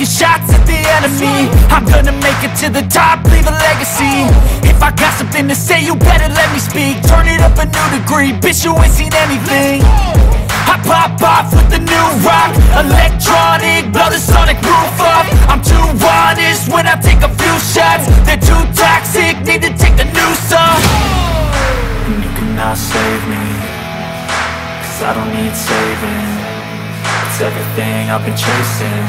shots at the enemy. I'm gonna make it to the top, leave a legacy. If I got something to say, you better let me speak. Turn it up a new degree, bitch, you ain't seen anything. I pop off with the new rock, electronic, blow the sonic roof up. I'm too honest when I take a few shots. They're too toxic, need to take the noose off. And you cannot save me, cause I don't need saving. It's everything I've been chasing,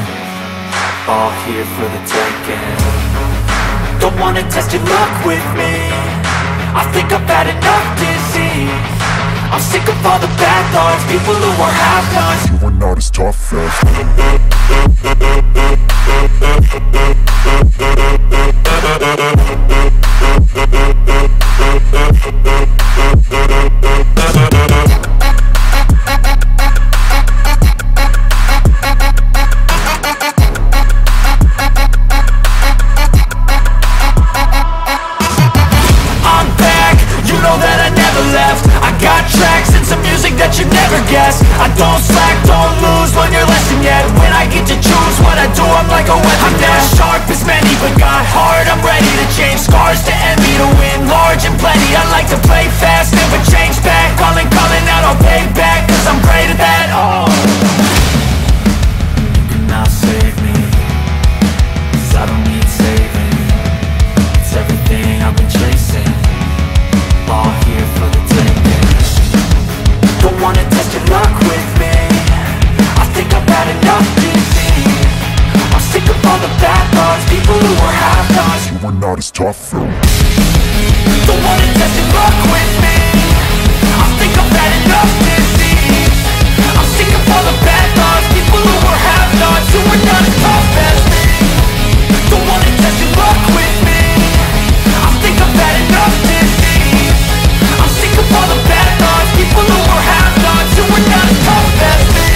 all here for the taking. Don't wanna test your luck with me, I think I've had enough disease. I'm sick of all the bad thoughts, people who are half-nots. You are not as tough as I don't slack, don't lose, learn your lesson yet. When I get to choose what I do, I'm like a weapon. I'm not sharp as many, but got heart, I'm ready to change. Scars to envy, to win large and plenty. I like to play fast, never change back. Calling out, I'll pay back, cause I'm great at that. Oh, you cannot save me, cause I don't need saving. It's everything I've been chasing, all here for the taking. Don't wanna test your luck with me, I think I've had enough disease. I'm sick of all the bad thoughts, people who are half-nots. You are not as tough though. Don't wanna test your luck with me, I think I've had enough disease. I'm sick of all the bad thoughts, people who are half-nots. You are not as tough as me. Don't wanna test your luck with me, I think I've had enough disease. I'm sick of all the bad thoughts, people who are half-nots. You are not as tough as me.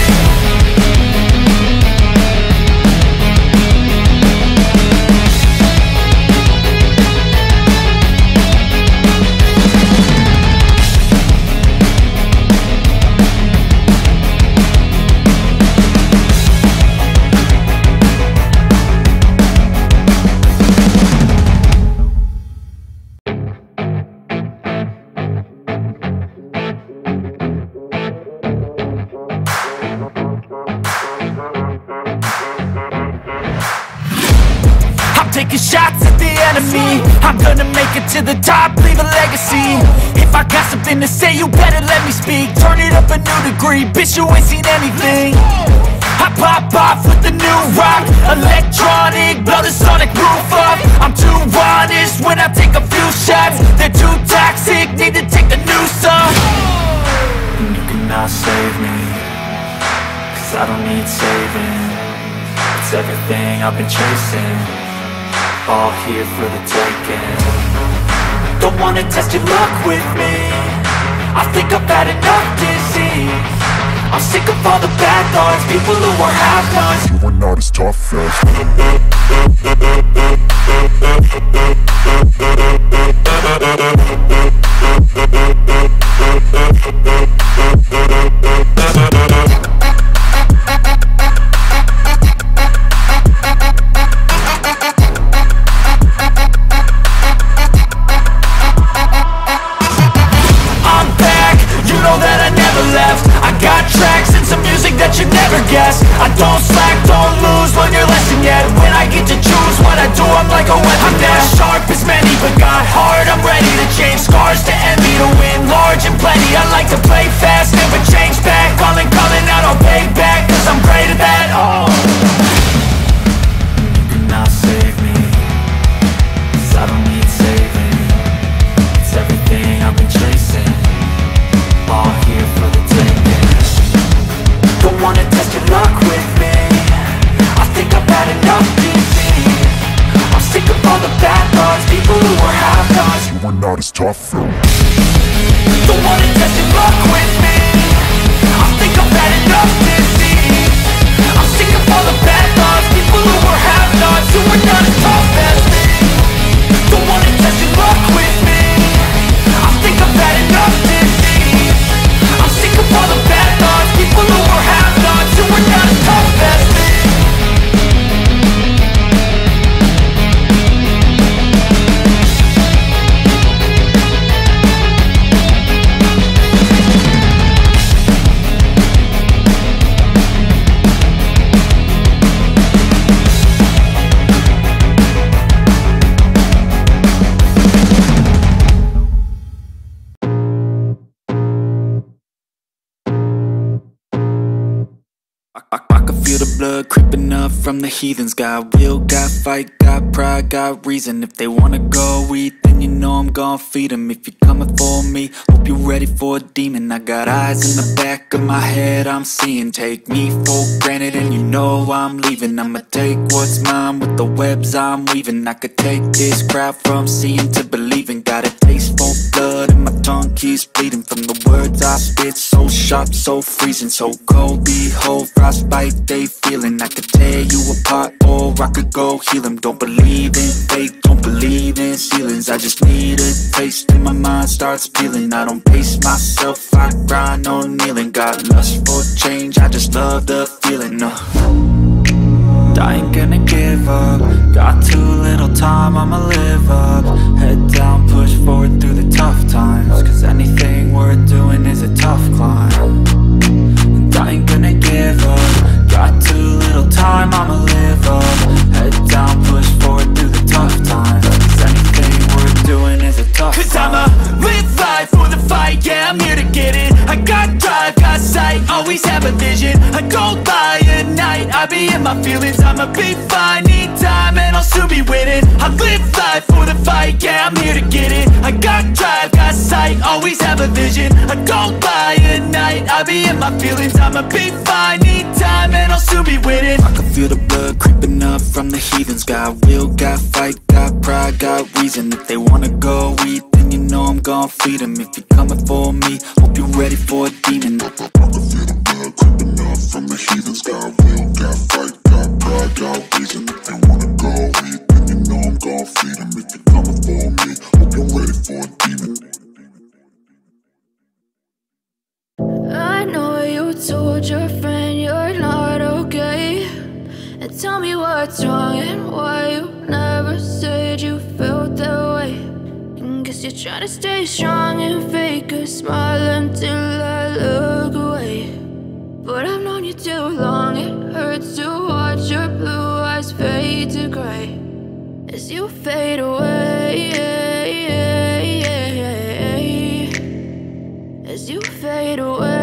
Taking shots at the enemy. I'm gonna make it to the top, leave a legacy. If I got something to say, you better let me speak. Turn it up a new degree, bitch, you ain't seen anything. I pop off with the new rock, electronic, blow the sonic roof up. I'm too honest when I take a few shots. They're too toxic, need to take the noose off. And you cannot save me, cause I don't need saving. It's everything I've been chasing, all here for the taking. Don't wanna test your luck with me, I think I've had enough disease. I'm sick of all the bad thoughts, people who are half-nots. You are not as tough as I don't slack, don't lose, learn your lesson yet. When I get to choose what I do, I'm like a weapon. I'm not sharp as many, but got heart, I'm ready to change. Scars to envy, to win large and plenty. I like to play fast, never change back. Calling out, I'll pay back, cause I'm great at that. Oh, you cannot save me, cause I don't need saving. It's everything I've been chasing, all here for the taking. Don't wanna test your luck with me, I think I've had enough disease. I'm sick of all the bad thoughts, people who are half-nots. You are not as tough though. Don't wanna test your luck with me, I think I've had enough disease. I'm sick of all the bad thoughts, people who are half-nots. You are not as tough as me. Don't wanna test your luck with me, I think I've had enough disease. I'm sick of all the bad thoughts, people who are half-nots. You are not as tough as me. up from the heathens. Got will, got fight, got pride, got reason. If they wanna go eat, then you know I'm gon' feed them. If you're coming for me, hope you're ready for a demon. I got eyes in the back of my head, I'm seeing. Take me for granted and you know I'm leaving. I'ma take what's mine with the webs I'm weaving. I could take this crowd from seeing to believing. Got a taste for blood and my tongue keeps bleeding from the words I spit. So sharp, so freezing, so cold. Behold, frostbite they feeling. I could tear you apart or I could go heal them. Don't believe in fate, don't believe in ceilings. I just need a taste and my mind starts peeling. I don't pace myself, I grind on kneeling. Got lust for change, I just love the feeling. I ain't gonna give up. Got too little time, I'ma live up. Head down, push forward through the tough times. Cause anything worth doing is a tough climb. And I ain't gonna give up. Got too little time, I'ma live up. Head down, push forward through the tough times. Cause anything worth doing is a tough climb. Cause I'ma live life for the fight, yeah, I'm here to get it. I got drive, got sight, always have a vision. I don't lie at night, I be in my feelings. I'ma be fine, need time and I'll soon be winning. I live life for the fight, yeah, I'm here to get it. I got drive, got sight, always have a vision. I don't lie at night, I be in my feelings. I'ma be fine, need time and I'll soon be winning. I can feel the blood creeping up from the heathens. Got will, got fight, got pride, got reason. If they wanna go eat, then you know I'm gon' feed them. If you're coming for me, hope you're ready for a demon. I can feel the blood creeping up from the heathens. Got will, got fight, got pride, got reason. If they wanna go eat, then you know I'm gon' feed them. If you're coming for me, hope you're ready for a demon. I know you told your friend you're not okay, and tell me what's wrong and why you never said you felt that way. And guess you're trying to stay strong and fake a smile until I look away. But I've known you too long, it hurts to watch your blue eyes fade to gray as you fade away, as you fade away.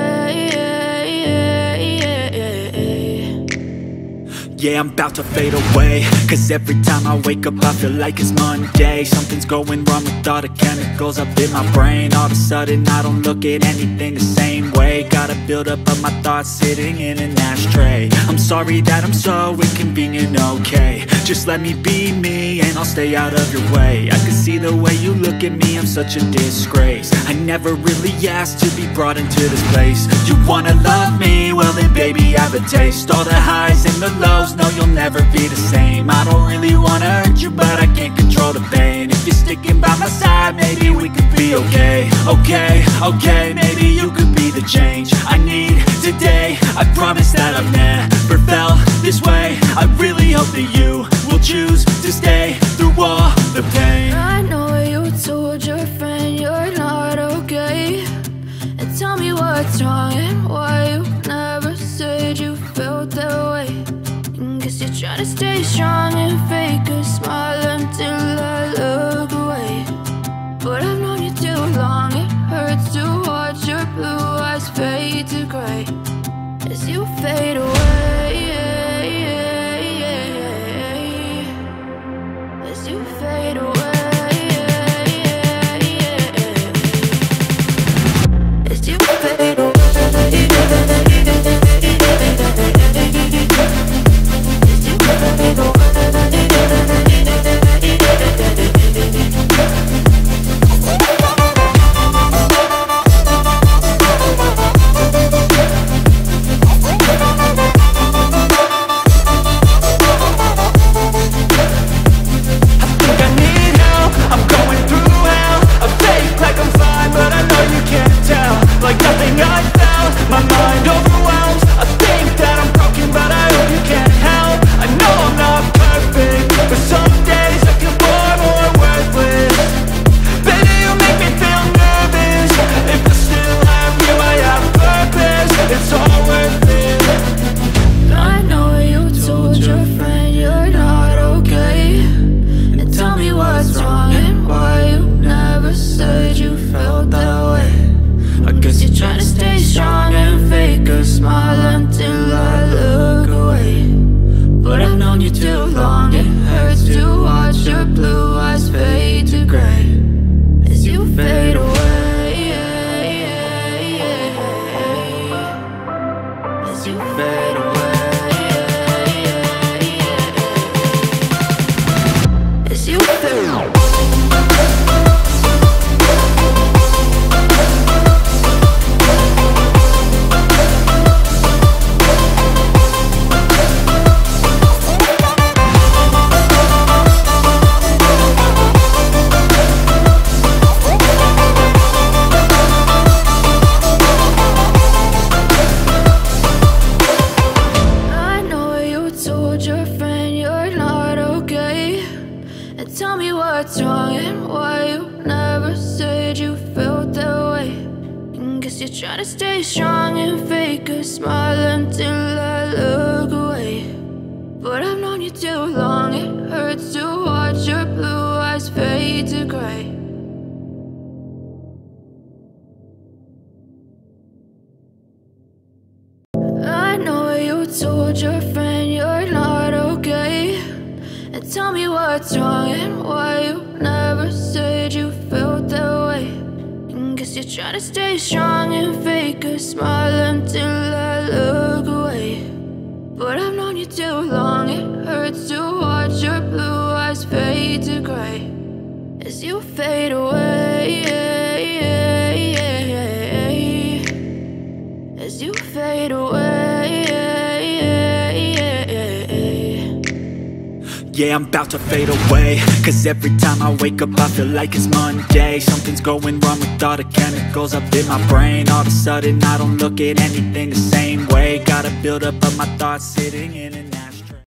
Yeah, I'm about to fade away. Cause every time I wake up I feel like it's Monday. Something's going wrong with all the chemicals up in my brain. All of a sudden I don't look at anything the same way. Got a buildup of my thoughts sitting in an ashtray. I'm sorry that I'm so inconvenient, okay. Just let me be me and I'll stay out of your way. I can see the way you look at me, I'm such a disgrace. I never really asked to be brought into this place. You wanna love me? Well then baby I have a taste. All the highs and the lows, no you'll never be the same. I don't really wanna hurt you but I can't control the pain. If you're sticking by my side maybe we could be okay. Okay, maybe you could be the change I need today. I promise that I've never felt this way. I really hope that you will choose to stay through all the pain. I know you told your friend you're not okay, and tell me what's wrong and why you never said you felt that way. And guess you're trying to stay strong and fake a smile until I look away. But I've known you too long, it hurts to watch your blue eyes fade to gray as you fade away, as you fade away, as you fade away. But Tell me what's wrong and why you never said you felt that way. And guess you're trying to stay strong and fake a smile until I look away. But I've known you too long, it hurts to watch your blue eyes fade to gray. I know you told your friend you're not okay. And tell me what's wrong and why you never said you felt that way. And guess you're trying to stay strong and fake a smile until I look away. But I've known you too long, it hurts to watch your blue eyes fade to gray. As you fade away, as you fade away. Yeah, I'm about to fade away, cause every time I wake up I feel like it's Monday. Something's going wrong with all the chemicals up in my brain. All of a sudden I don't look at anything the same way. Gotta build up of my thoughts sitting in and